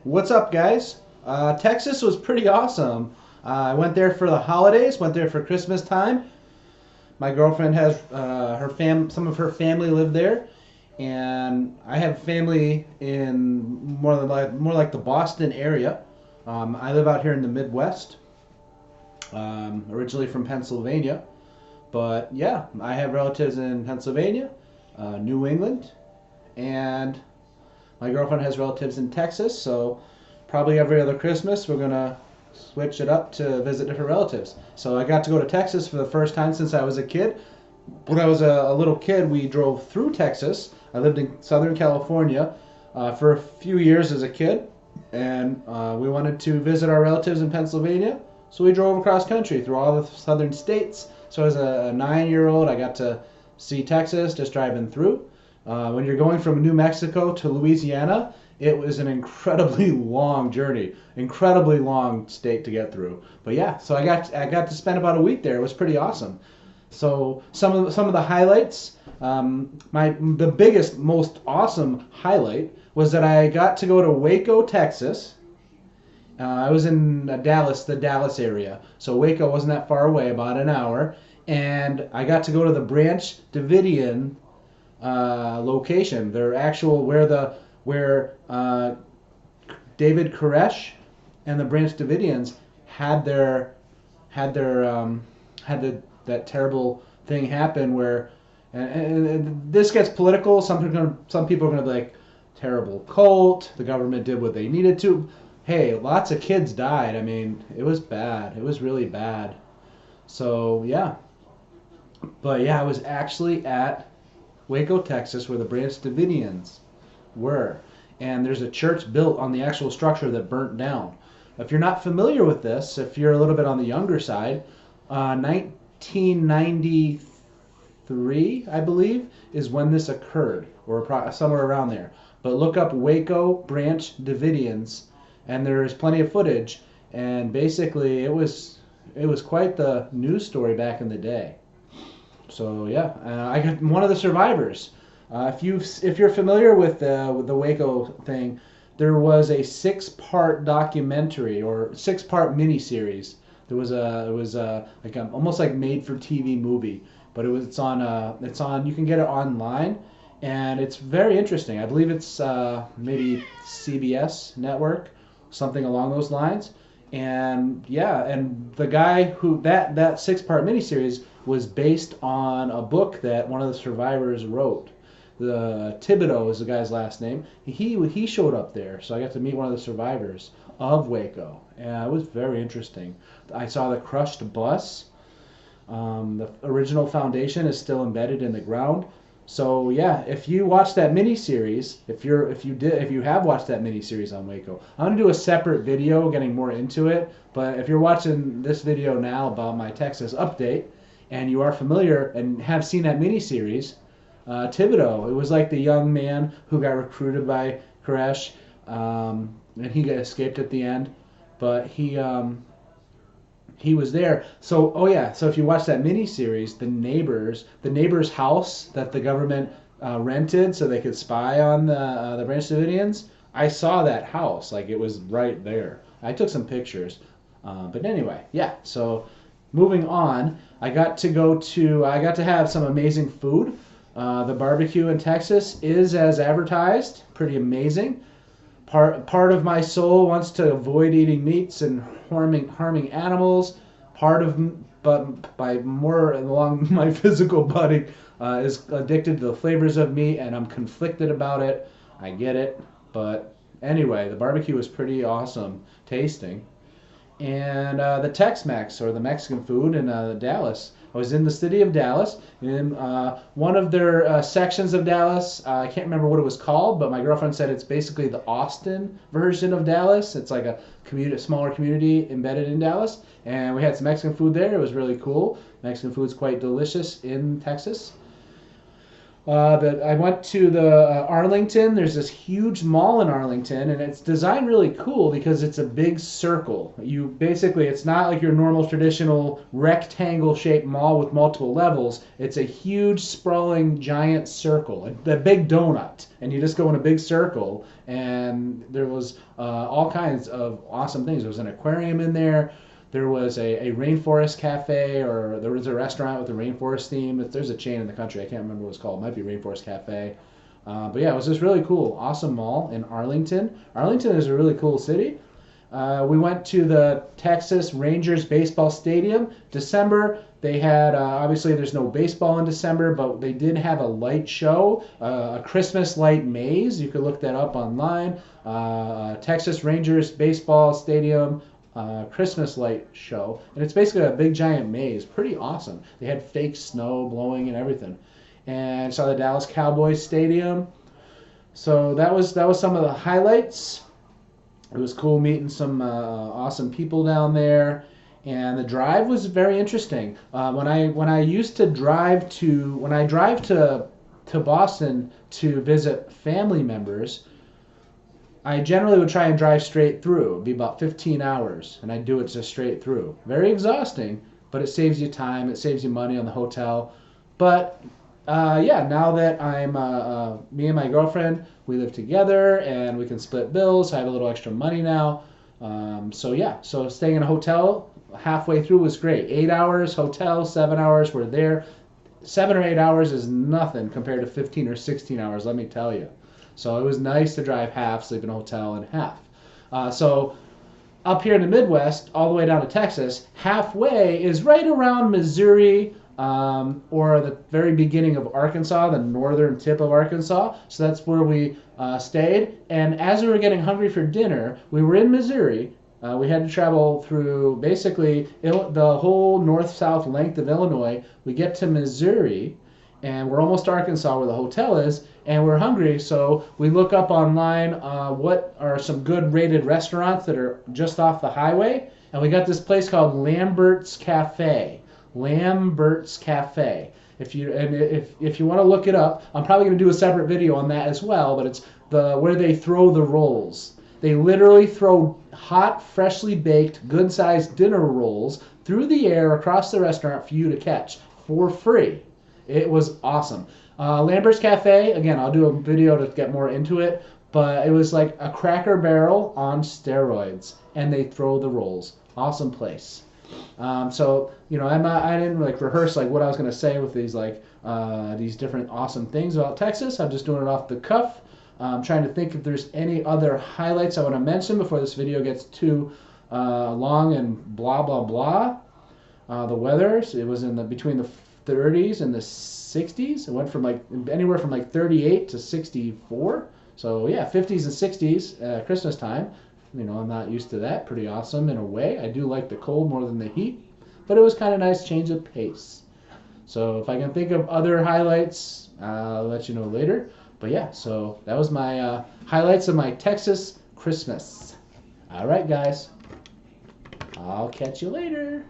What's up, guys? Texas was pretty awesome. I went there for the holidays, went there for Christmas time. My girlfriend has some of her family live there, and I have family in more like the Boston area. I live out here in the Midwest, originally from Pennsylvania, but yeah, I have relatives in Pennsylvania, New England, and my girlfriend has relatives in Texas, so probably every other Christmas we're gonna switch it up to visit different relatives. So I got to go to Texas for the first time since I was a kid. When I was a little kid, we drove through Texas. I lived in Southern California for a few years as a kid, and we wanted to visit our relatives in Pennsylvania. So we drove across country through all the southern states. So as a 9-year-old, I got to see Texas just driving through. When you're going from New Mexico to Louisiana, it was an incredibly long journey, incredibly long state to get through. But yeah, so I got to spend about a week there. It was pretty awesome. So some of the highlights, the biggest, most awesome highlight was that I got to go to Waco, Texas. I was in the Dallas area, so Waco wasn't that far away, about an hour, and I got to go to the Branch Davidian location. Their actual where David Koresh and the Branch Davidians had their had their had that terrible thing happen where and this gets political. Some people are gonna be like, terrible cult. The government did what they needed to. Hey, lots of kids died. I mean, it was bad. It was really bad. So yeah, but yeah, I was actually at Waco, Texas, where the Branch Davidians were. And there's a church built on the actual structure that burnt down. If you're not familiar with this, if you're a little bit on the younger side, 1993, I believe, is when this occurred, or somewhere around there. But look up Waco Branch Davidians, and there's plenty of footage. And basically, it was quite the news story back in the day. So yeah, I got one of the survivors. If you're familiar with the Waco thing, there was a 6-part documentary or 6-part miniseries. It was like almost like made for TV movie, but it's on you can get it online, and it's very interesting. I believe it's maybe CBS network, something along those lines. And yeah, and the guy who that 6-part miniseries was based on a book that one of the survivors wrote. The Thibodeau is the guy's last name. He showed up there, so I got to meet one of the survivors of Waco, and it was very interesting. I saw the crushed bus. The original foundation is still embedded in the ground. So yeah, if you watch that miniseries, if you have watched that miniseries on Waco, I'm gonna do a separate video getting more into it. But if you're watching this video now about my Texas update, and you are familiar and have seen that miniseries, Thibodeau, it was like the young man who got recruited by Koresh, and he got escaped at the end, but he was there. So, oh yeah, so if you watch that mini series, the neighbor's house that the government rented so they could spy on the Branch Davidians, I saw that house, like it was right there. I took some pictures, but anyway, yeah. So moving on, I got to have some amazing food. The barbecue in Texas is as advertised, pretty amazing. Part of my soul wants to avoid eating meats and harming animals. But by more along my physical body is addicted to the flavors of meat, and I'm conflicted about it. I get it, but anyway, the barbecue was pretty awesome tasting. And the Tex-Mex, or the Mexican food in Dallas. I was in the city of Dallas, in one of their sections of Dallas. I can't remember what it was called, but my girlfriend said it's basically the Austin version of Dallas. It's like a smaller community embedded in Dallas, and we had some Mexican food there. It was really cool. Mexican food's quite delicious in Texas. But I went to the Arlington. There's this huge mall in Arlington, and it's designed really cool because it's a big circle. You basically, it's not like your normal traditional rectangle-shaped mall with multiple levels. It's a huge, sprawling, giant circle, a big donut, and you just go in a big circle. And there was all kinds of awesome things. There was an aquarium in there. There was a rainforest cafe, or there was a restaurant with a rainforest theme. There's a chain in the country. I can't remember what it's called. It might be Rainforest Cafe. But yeah, it was just really cool. Awesome mall in Arlington. Arlington is a really cool city. We went to the Texas Rangers baseball stadium. December, they had, obviously there's no baseball in December, but they did have a light show, a Christmas light maze. You could look that up online. Texas Rangers baseball stadium Christmas light show, and it's basically a big giant maze. Pretty awesome. They had fake snow blowing and everything, and saw the Dallas Cowboys stadium. So that was some of the highlights. It was cool meeting some awesome people down there, and the drive was very interesting. When I used to drive to when I drive to Boston to visit family members, I generally would try and drive straight through. It'd be about 15 hours, and I'd do it just straight through. Very exhausting, but it saves you time. It saves you money on the hotel. But yeah, now that I'm me and my girlfriend, we live together, and we can split bills. I have a little extra money now. So yeah, so staying in a hotel halfway through was great. 8 hours hotel, 7 hours we're there. 7 or 8 hours is nothing compared to 15 or 16 hours, let me tell you. So it was nice to drive half, sleep in a hotel, and half. So up here in the Midwest, all the way down to Texas, halfway is right around Missouri, or the very beginning of Arkansas, the northern tip of Arkansas. So that's where we stayed. And as we were getting hungry for dinner, we were in Missouri. We had to travel through basically the whole north-south length of Illinois. We get to Missouri, and we're almost to Arkansas where the hotel is, and we're hungry, so we look up online what are some good rated restaurants that are just off the highway, and we got this place called Lambert's Cafe. Lambert's Cafe. If you want to look it up, I'm probably going to do a separate video on that as well, but it's where they throw the rolls. They literally throw hot, freshly baked, good-sized dinner rolls through the air across the restaurant for you to catch for free. It was awesome. Lambert's Cafe, again, I'll do a video to get more into it, but it was like a Cracker Barrel on steroids, and they throw the rolls. Awesome place. So, you know, I didn't like rehearse like what I was going to say with these different awesome things about Texas. I'm just doing it off the cuff. I'm trying to think if there's any other highlights I want to mention before this video gets too long and blah, blah, blah. The weather, it was between the 30s and the 60s. It went from anywhere from 38 to 64. So yeah, 50s and 60s Christmas time. You know, I'm not used to that. Pretty awesome in a way. I do like the cold more than the heat, but it was kind of nice change of pace. So if I can think of other highlights, I'll let you know later. But yeah, so that was my highlights of my Texas Christmas. All right, guys. I'll catch you later.